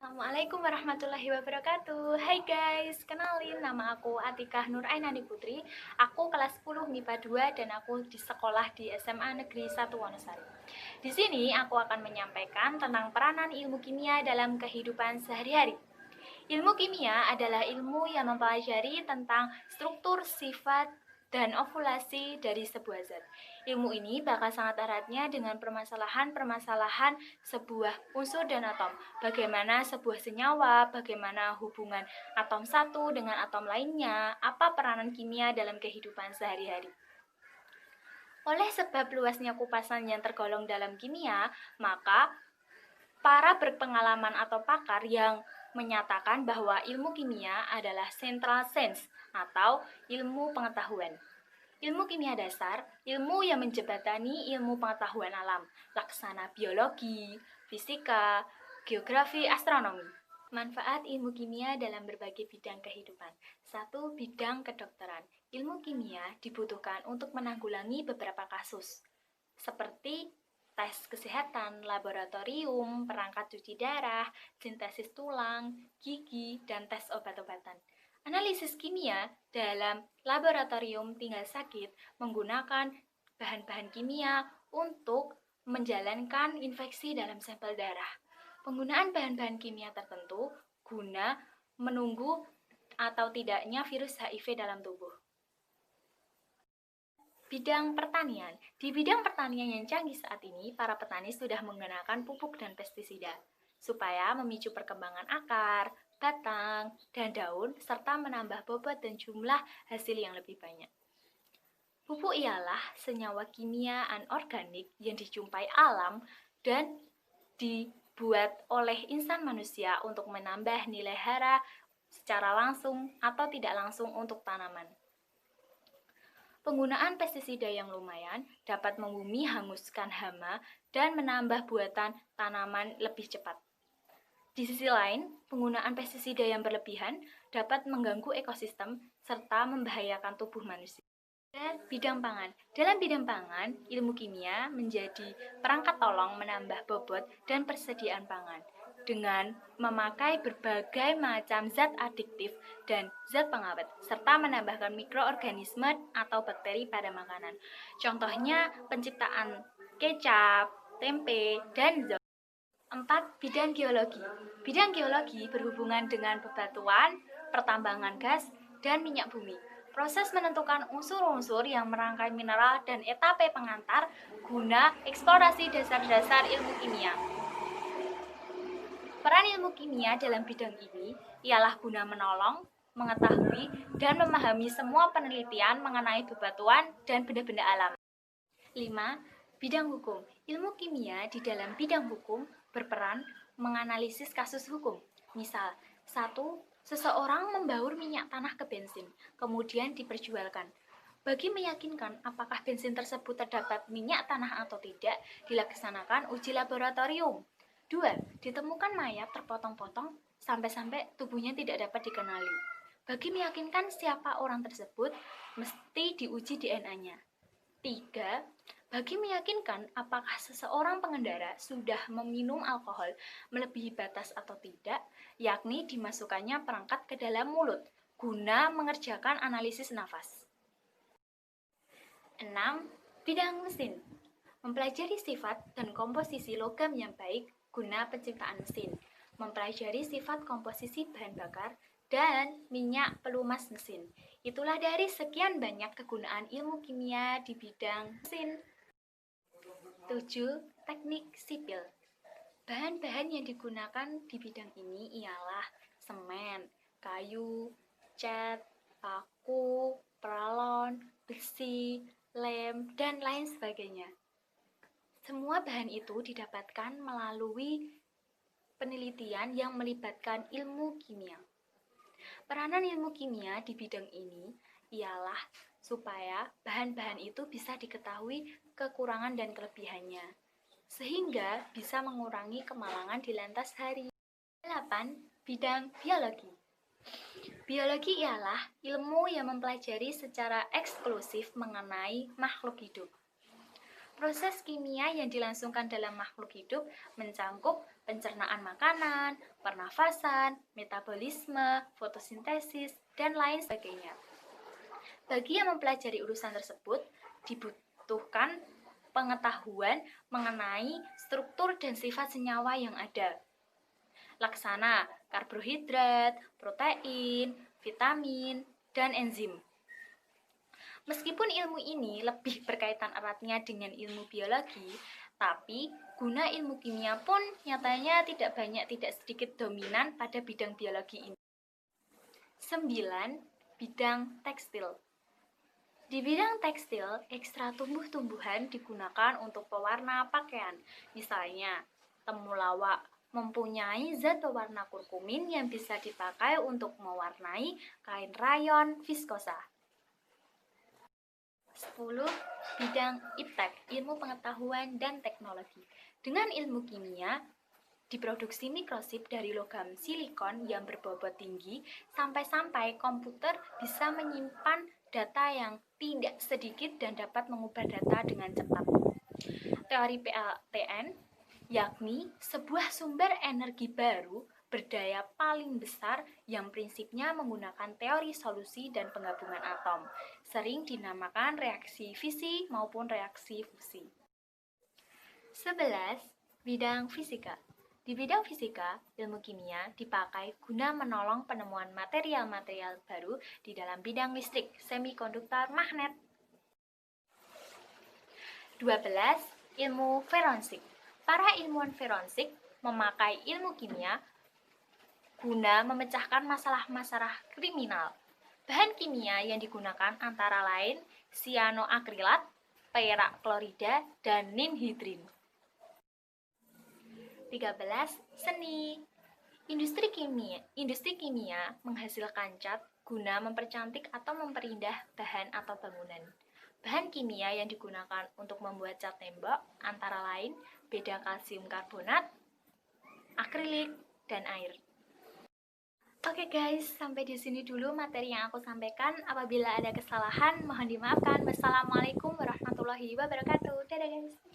Assalamualaikum warahmatullahi wabarakatuh. Hai guys, kenalin nama aku Atikah Nur Ainani Putri. Aku kelas 10 MIPA 2 dan aku di sekolah di SMA Negeri 1 Wonosari. Di sini aku akan menyampaikan tentang peranan ilmu kimia dalam kehidupan sehari-hari. Ilmu kimia adalah ilmu yang mempelajari tentang struktur, sifat, dan ovulasi dari sebuah zat. Ilmu ini bakal sangat eratnya dengan permasalahan-permasalahan sebuah unsur dan atom. Bagaimana sebuah senyawa, bagaimana hubungan atom satu dengan atom lainnya, apa peranan kimia dalam kehidupan sehari-hari. Oleh sebab luasnya kupasan yang tergolong dalam kimia, maka para berpengalaman atau pakar yang menyatakan bahwa ilmu kimia adalah central science atau ilmu pengetahuan. Ilmu kimia dasar, ilmu yang menjembatani ilmu pengetahuan alam, laksana biologi, fisika, geografi, astronomi. Manfaat ilmu kimia dalam berbagai bidang kehidupan. 1. Bidang kedokteran. Ilmu kimia dibutuhkan untuk menanggulangi beberapa kasus, seperti tes kesehatan, laboratorium, perangkat cuci darah, sintesis tulang, gigi, dan tes obat-obatan. Analisis kimia dalam laboratorium tinggal sakit menggunakan bahan-bahan kimia untuk menjalankan infeksi dalam sampel darah. Penggunaan bahan-bahan kimia tertentu guna menunggu atau tidaknya virus HIV dalam tubuh. Bidang pertanian. Di bidang pertanian yang canggih saat ini, para petani sudah menggunakan pupuk dan pestisida supaya memicu perkembangan akar, batang, dan daun, serta menambah bobot dan jumlah hasil yang lebih banyak. Pupuk ialah senyawa kimia anorganik yang dijumpai alam dan dibuat oleh insan manusia untuk menambah nilai hara secara langsung atau tidak langsung untuk tanaman. Penggunaan pestisida yang lumayan dapat membumi hanguskan hama dan menambah buatan tanaman lebih cepat. Di sisi lain, penggunaan pestisida yang berlebihan dapat mengganggu ekosistem serta membahayakan tubuh manusia. Dan bidang pangan. Dalam bidang pangan, ilmu kimia menjadi perangkat tolong menambah bobot dan persediaan pangan dengan memakai berbagai macam zat adiktif dan zat pengawet, serta menambahkan mikroorganisme atau bakteri pada makanan. Contohnya penciptaan kecap, tempe, dan zat. 4. Bidang geologi. Bidang geologi berhubungan dengan bebatuan, pertambangan gas, dan minyak bumi. Proses menentukan unsur-unsur yang merangkai mineral dan etape pengantar guna eksplorasi dasar-dasar ilmu kimia. Peran ilmu kimia dalam bidang ini ialah guna menolong, mengetahui, dan memahami semua penelitian mengenai bebatuan dan benda-benda alam. 5. Bidang hukum. Ilmu kimia di dalam bidang hukum berperan menganalisis kasus hukum. Misal, 1. Seseorang membaur minyak tanah ke bensin, kemudian diperjualkan. Bagi meyakinkan apakah bensin tersebut terdapat minyak tanah atau tidak, dilaksanakan uji laboratorium. 2. Ditemukan mayat terpotong-potong sampai-sampai tubuhnya tidak dapat dikenali. Bagi meyakinkan siapa orang tersebut, mesti diuji DNA-nya. 3. Bagi meyakinkan apakah seseorang pengendara sudah meminum alkohol melebihi batas atau tidak, yakni dimasukkannya perangkat ke dalam mulut guna mengerjakan analisis nafas. 6. Bidang mesin. Mempelajari sifat dan komposisi logam yang baik guna penciptaan mesin. Mempelajari sifat komposisi bahan bakar dan minyak pelumas mesin. Itulah dari sekian banyak kegunaan ilmu kimia di bidang mesin. 7. Teknik sipil. Bahan-bahan yang digunakan di bidang ini ialah semen, kayu, cat, paku, peralon, besi, lem, dan lain sebagainya. Semua bahan itu didapatkan melalui penelitian yang melibatkan ilmu kimia. Peranan ilmu kimia di bidang ini ialah supaya bahan-bahan itu bisa diketahui kekurangan dan kelebihannya, sehingga bisa mengurangi kemalangan di lantas hari. 8. Bidang biologi. Biologi ialah ilmu yang mempelajari secara eksklusif mengenai makhluk hidup. Proses kimia yang dilangsungkan dalam makhluk hidup mencangkup pencernaan makanan, pernafasan, metabolisme, fotosintesis, dan lain sebagainya. Bagi yang mempelajari urusan tersebut, dibutuhkan pengetahuan mengenai struktur dan sifat senyawa yang ada. Laksana karbohidrat, protein, vitamin, dan enzim. Meskipun ilmu ini lebih berkaitan eratnya dengan ilmu biologi, tapi guna ilmu kimia pun nyatanya tidak sedikit dominan pada bidang biologi ini. 9. Bidang tekstil. Di bidang tekstil, ekstrak tumbuh-tumbuhan digunakan untuk pewarna pakaian. Misalnya, temulawak mempunyai zat pewarna kurkumin yang bisa dipakai untuk mewarnai kain rayon viskosa. 10. Bidang iptek, ilmu pengetahuan dan teknologi. Dengan ilmu kimia, diproduksi mikrosip dari logam silikon yang berbobot tinggi sampai-sampai komputer bisa menyimpan data yang tidak sedikit dan dapat mengubah data dengan cepat. Teori PLTN, yakni sebuah sumber energi baru berdaya paling besar yang prinsipnya menggunakan teori solusi dan penggabungan atom, sering dinamakan reaksi fisi maupun reaksi fusi. 11. Bidang fisika. Di bidang fisika, ilmu kimia dipakai guna menolong penemuan material-material baru di dalam bidang listrik, semikonduktor, magnet. 12. Ilmu forensik. Para ilmuwan forensik memakai ilmu kimia guna memecahkan masalah-masalah kriminal. Bahan kimia yang digunakan antara lain sianoakrilat, perak klorida, dan ninhidrin. 13. Seni. Industri kimia menghasilkan cat guna mempercantik atau memperindah bahan atau bangunan. Bahan kimia yang digunakan untuk membuat cat tembok antara lain beda kalsium karbonat, akrilik, dan air. Oke guys, sampai di sini dulu materi yang aku sampaikan. Apabila ada kesalahan, mohon dimaafkan. Wassalamualaikum warahmatullahi wabarakatuh. Dadah guys.